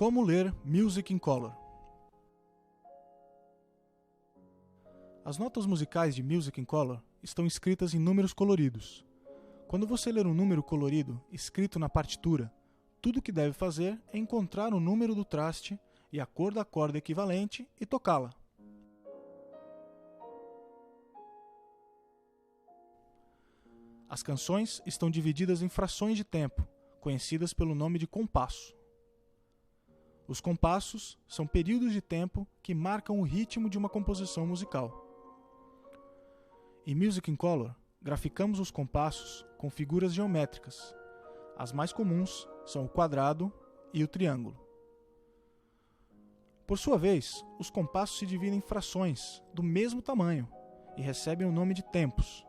Como ler Music in Color? As notas musicais de Music in Color estão escritas em números coloridos. Quando você ler um número colorido escrito na partitura, tudo o que deve fazer é encontrar o número do traste e a cor da corda equivalente e tocá-la. As canções estão divididas em frações de tempo, conhecidas pelo nome de compasso. Os compassos são períodos de tempo que marcam o ritmo de uma composição musical. Em Music in Color, graficamos os compassos com figuras geométricas. As mais comuns são o quadrado e o triângulo. Por sua vez, os compassos se dividem em frações do mesmo tamanho e recebem o nome de tempos.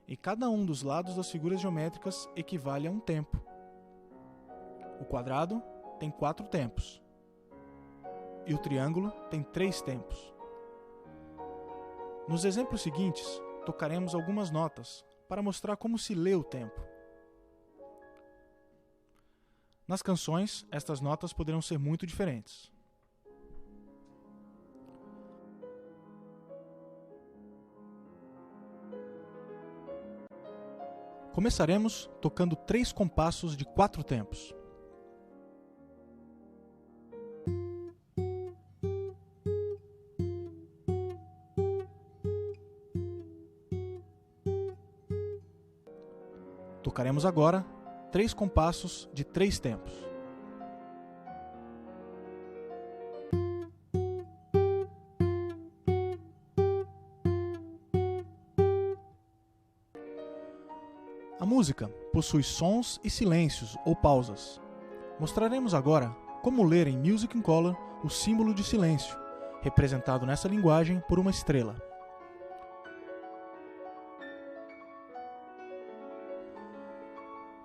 E cada um dos lados das figuras geométricas equivale a um tempo. O quadrado tem 4 tempos. E o triângulo tem 3 tempos. Nos exemplos seguintes, tocaremos algumas notas para mostrar como se lê o tempo. Nas canções, estas notas poderão ser muito diferentes. Começaremos tocando 3 compassos de 4 tempos. Tocaremos agora 3 compassos de 3 tempos. A música possui sons e silêncios ou pausas. Mostraremos agora como ler em Music in Color o símbolo de silêncio, representado nessa linguagem por uma estrela.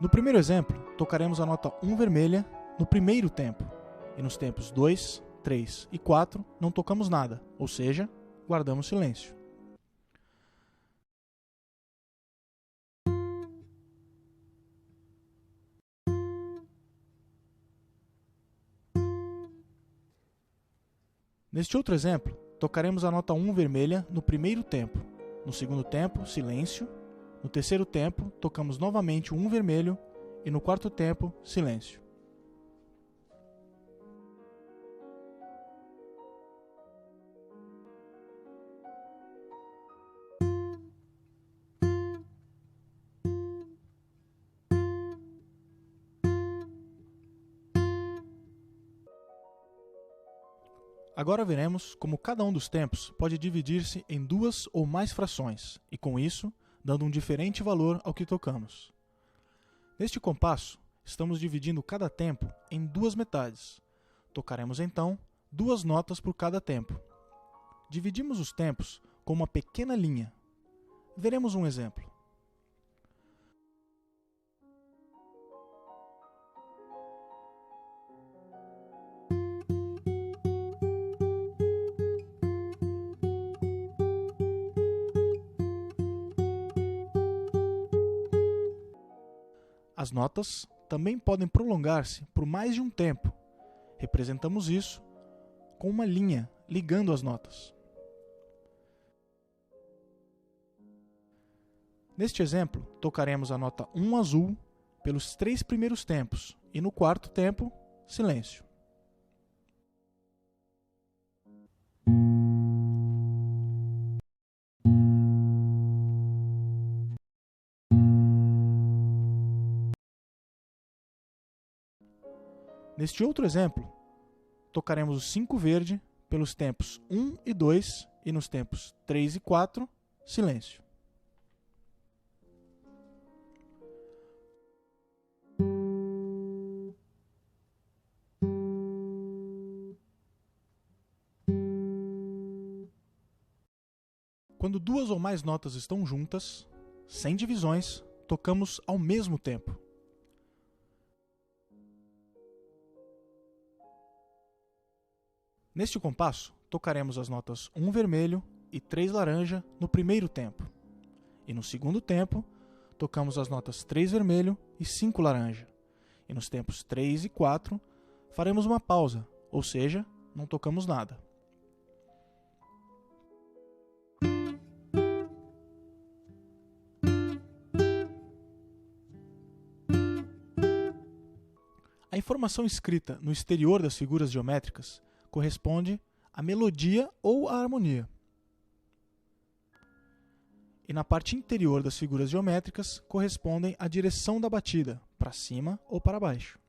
No primeiro exemplo, tocaremos a nota 1 vermelha no primeiro tempo, e nos tempos 2, 3 e 4 não tocamos nada, ou seja, guardamos silêncio. Neste outro exemplo, tocaremos a nota 1 vermelha no primeiro tempo, no segundo tempo, silêncio. No terceiro tempo, tocamos novamente o 1 vermelho e no quarto tempo, silêncio. Agora veremos como cada um dos tempos pode dividir-se em 2 ou mais frações e, com isso, dando um diferente valor ao que tocamos. Neste compasso, estamos dividindo cada tempo em 2 metades. Tocaremos então 2 notas por cada tempo. Dividimos os tempos com uma pequena linha. Veremos um exemplo. As notas também podem prolongar-se por mais de um tempo. Representamos isso com uma linha ligando as notas. Neste exemplo, tocaremos a nota 1 azul pelos 3 primeiros tempos e no quarto tempo, silêncio. Neste outro exemplo, tocaremos o 5 verde pelos tempos 1 e 2 e nos tempos 3 e 4, silêncio. Quando 2 ou mais notas estão juntas, sem divisões, tocamos ao mesmo tempo. Neste compasso, tocaremos as notas 1 vermelho e 3 laranja no primeiro tempo. E no segundo tempo, tocamos as notas 3 vermelho e 5 laranja. E nos tempos 3 e 4, faremos uma pausa, ou seja, não tocamos nada. A informação escrita no exterior das figuras geométricas corresponde à melodia ou à harmonia. E na parte interior das figuras geométricas correspondem à direção da batida, para cima ou para baixo.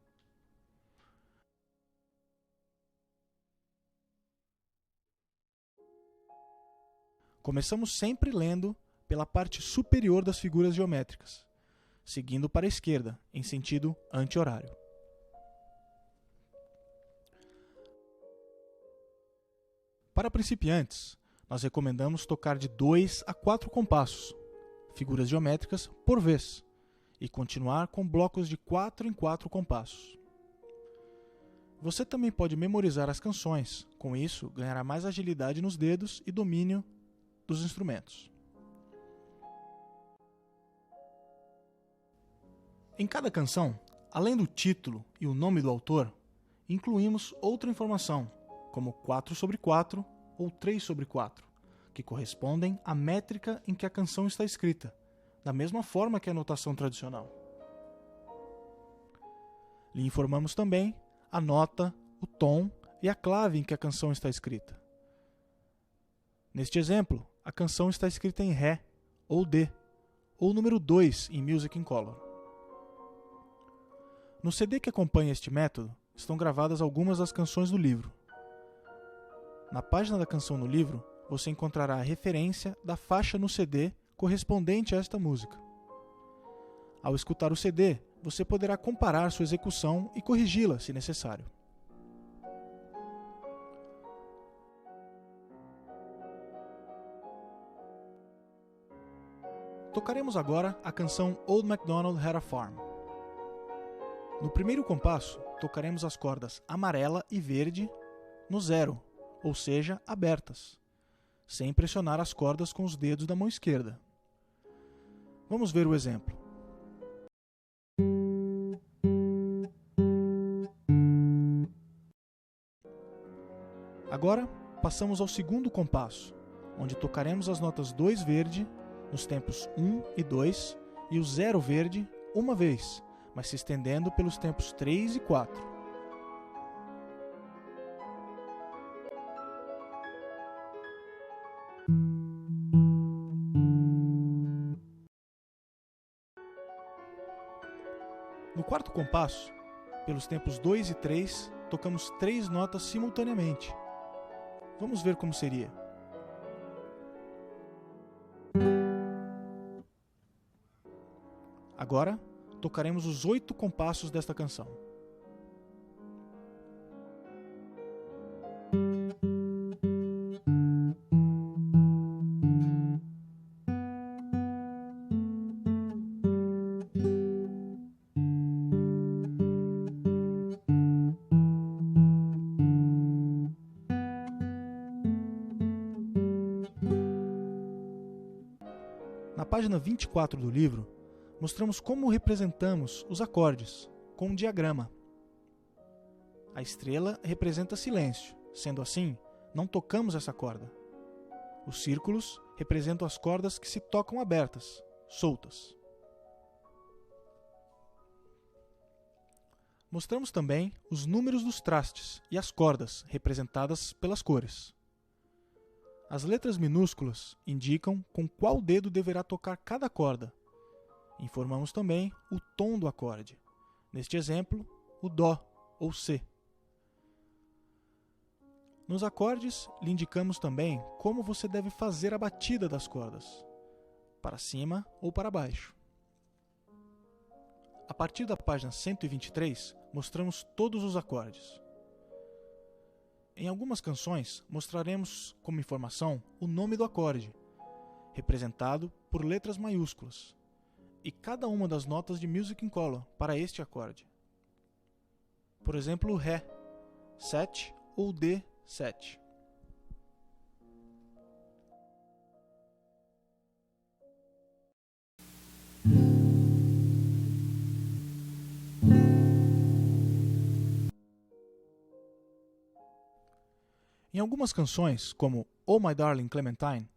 Começamos sempre lendo pela parte superior das figuras geométricas, seguindo para a esquerda, em sentido anti-horário. Para principiantes, nós recomendamos tocar de 2 a 4 compassos, figuras geométricas, por vez, e continuar com blocos de 4 em 4 compassos. Você também pode memorizar as canções, com isso ganhará mais agilidade nos dedos e domínio dos instrumentos. Em cada canção, além do título e o nome do autor, incluímos outra informação, como 4/4 ou 3/4, que correspondem à métrica em que a canção está escrita, da mesma forma que a notação tradicional. Lhe informamos também a nota, o tom e a clave em que a canção está escrita. Neste exemplo, a canção está escrita em Ré, ou D, ou número 2 em Music in Color. No CD que acompanha este método, estão gravadas algumas das canções do livro. Na página da canção no livro, você encontrará a referência da faixa no CD correspondente a esta música. Ao escutar o CD, você poderá comparar sua execução e corrigi-la, se necessário. Tocaremos agora a canção Old MacDonald Had a Farm. No primeiro compasso, tocaremos as cordas amarela e verde no 0, ou seja, abertas, sem pressionar as cordas com os dedos da mão esquerda. Vamos ver o exemplo. Agora, passamos ao segundo compasso, onde tocaremos as notas 2 verde nos tempos 1 e 2 e o 0 verde uma vez, mas se estendendo pelos tempos 3 e 4. No quarto compasso, pelos tempos 2 e 3, tocamos 3 notas simultaneamente. Vamos ver como seria. Agora, tocaremos os 8 compassos desta canção. Na página 24 do livro, mostramos como representamos os acordes, com um diagrama. A estrela representa silêncio, sendo assim, não tocamos essa corda. Os círculos representam as cordas que se tocam abertas, soltas. Mostramos também os números dos trastes e as cordas, representadas pelas cores. As letras minúsculas indicam com qual dedo deverá tocar cada corda. Informamos também o tom do acorde. Neste exemplo, o Dó ou C. Nos acordes, lhe indicamos também como você deve fazer a batida das cordas, para cima ou para baixo. A partir da página 123, mostramos todos os acordes. Em algumas canções, mostraremos como informação o nome do acorde, representado por letras maiúsculas, e cada uma das notas de Music in Color para este acorde. Por exemplo, o Ré, 7 ou D, 7. Em algumas canções, como Oh My Darling Clementine,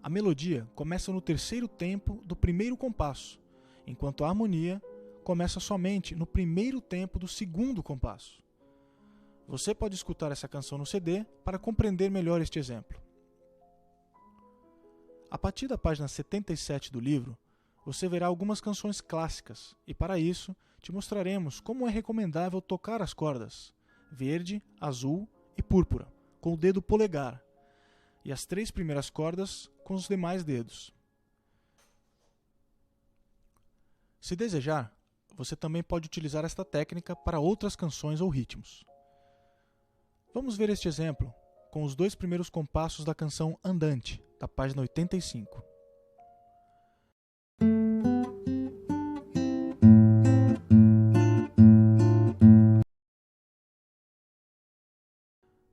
a melodia começa no terceiro tempo do primeiro compasso, enquanto a harmonia começa somente no primeiro tempo do segundo compasso. Você pode escutar essa canção no CD para compreender melhor este exemplo. A partir da página 77 do livro, você verá algumas canções clássicas e, para isso, te mostraremos como é recomendável tocar as cordas verde, azul e púrpura com o dedo polegar e as 3 primeiras cordas com os demais dedos. Se desejar, você também pode utilizar esta técnica para outras canções ou ritmos. Vamos ver este exemplo com os 2 primeiros compassos da canção Andante, da página 85.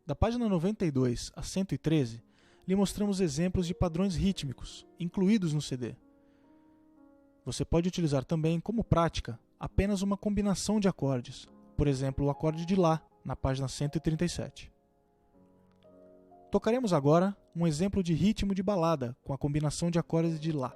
Da página 92 a 113, lhe mostramos exemplos de padrões rítmicos, incluídos no CD. Você pode utilizar também, como prática, apenas uma combinação de acordes, por exemplo, o acorde de Lá, na página 137. Tocaremos agora um exemplo de ritmo de balada com a combinação de acordes de Lá.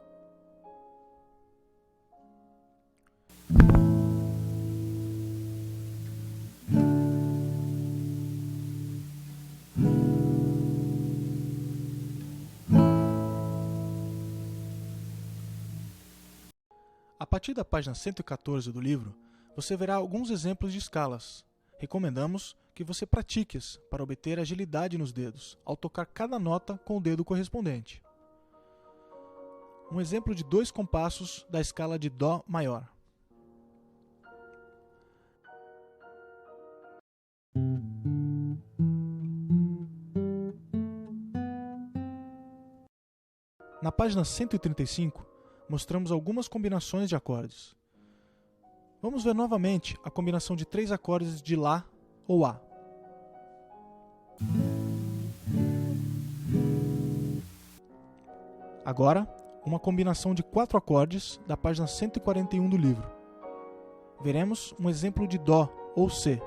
A partir da página 114 do livro, você verá alguns exemplos de escalas. Recomendamos que você pratique-as para obter agilidade nos dedos, ao tocar cada nota com o dedo correspondente. Um exemplo de 2 compassos da escala de Dó maior. Na página 135, mostramos algumas combinações de acordes. Vamos ver novamente a combinação de 3 acordes de Lá ou A. Agora, uma combinação de 4 acordes da página 141 do livro. Veremos um exemplo de Dó ou C.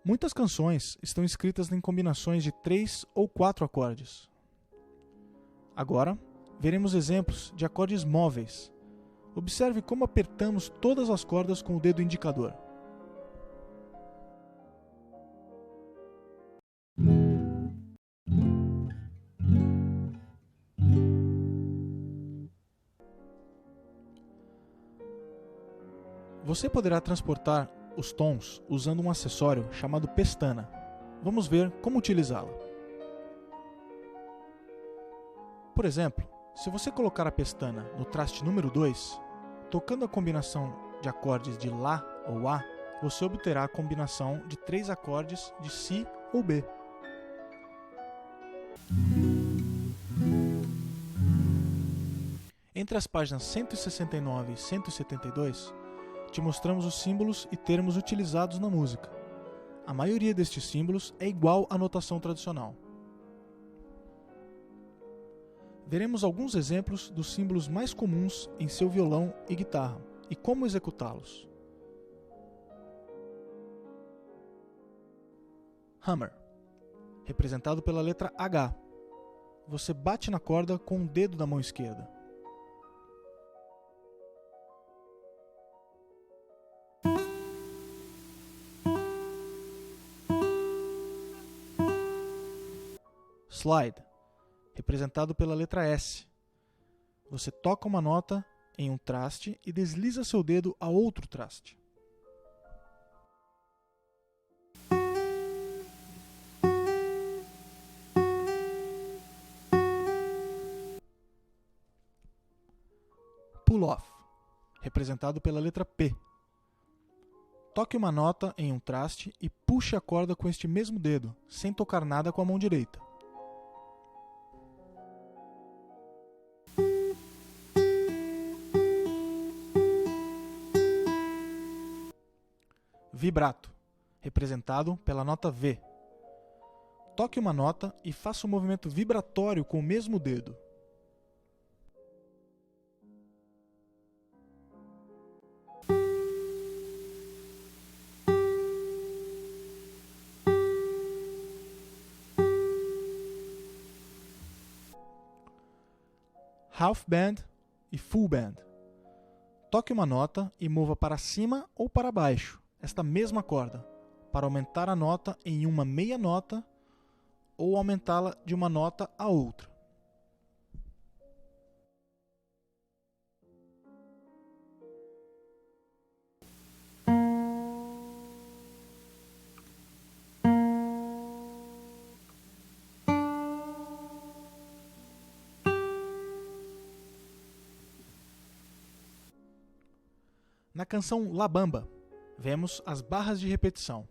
Muitas canções estão escritas em combinações de 3 ou 4 acordes. Agora, veremos exemplos de acordes móveis. Observe como apertamos todas as cordas com o dedo indicador. Você poderá transportar os tons usando um acessório chamado pestana. Vamos ver como utilizá-la. Por exemplo, se você colocar a pestana no traste número 2, tocando a combinação de acordes de Lá ou A, você obterá a combinação de 3 acordes de Si ou B. Entre as páginas 169 e 172, te mostramos os símbolos e termos utilizados na música. A maioria destes símbolos é igual à notação tradicional. Veremos alguns exemplos dos símbolos mais comuns em seu violão e guitarra e como executá-los. Hammer, representado pela letra H. Você bate na corda com o dedo da mão esquerda. Slide, representado pela letra S. Você toca uma nota em um traste e desliza seu dedo a outro traste. Pull-off, representado pela letra P. Toque uma nota em um traste e puxe a corda com este mesmo dedo, sem tocar nada com a mão direita. Vibrato, representado pela nota V. Toque uma nota e faça um movimento vibratório com o mesmo dedo. half band e full band. Toque uma nota e mova para cima ou para baixo esta mesma corda, para aumentar a nota em uma meia nota ou aumentá-la de uma nota a outra. Na canção La Bamba, vemos as barras de repetição.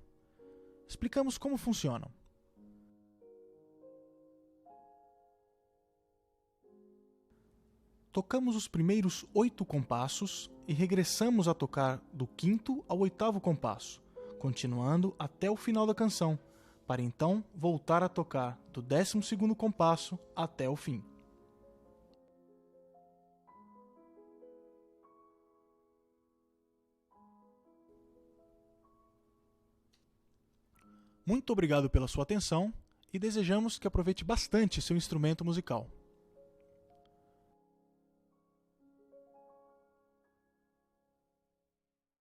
Explicamos como funcionam. Tocamos os primeiros 8 compassos e regressamos a tocar do 5º ao 8º compasso, continuando até o final da canção, para então voltar a tocar do 12º compasso até o fim. Muito obrigado pela sua atenção e desejamos que aproveite bastante seu instrumento musical.